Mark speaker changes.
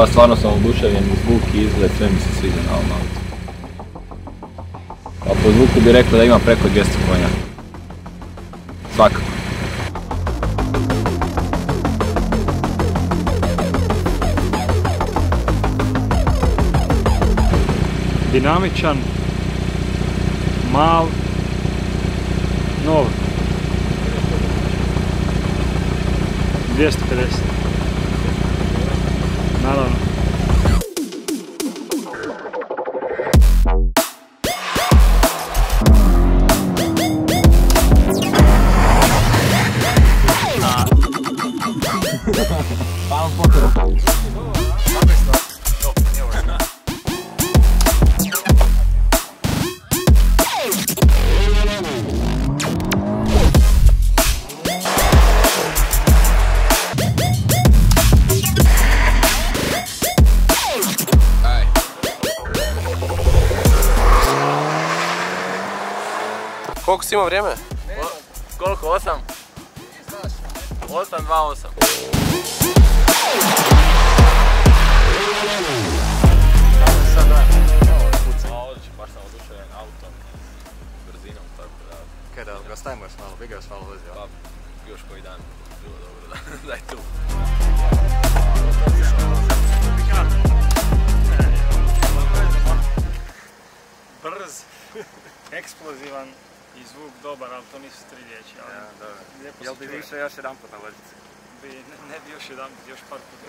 Speaker 1: Pa stvarno sam oduševljen, zvuk i izgled, sve mi se sviđa na ovom autu. A po zvuku bi rekao da ima preko 200 konja. Svakako.
Speaker 2: Dinamičan, mal, nov. 250. Naravno.
Speaker 1: Hvala potrebu.
Speaker 3: Koliko si imao vrijeme?
Speaker 1: Koliko? 8? 8-2-8. Odlično, baš sam oduševljen autom, brzinom, tako da...
Speaker 3: Kaj da ga stavimo još malo, bi ga još malo vozio?
Speaker 1: Pa, još koji dan, bilo dobro da je tu.
Speaker 2: Brz, eksplozivan i zvuk dobar, ali to nisu 3 riječi.
Speaker 3: Ja, dobro.
Speaker 2: Jel
Speaker 3: bi više još jedan put na vozici?
Speaker 2: Ne bi još jedan, još par puta.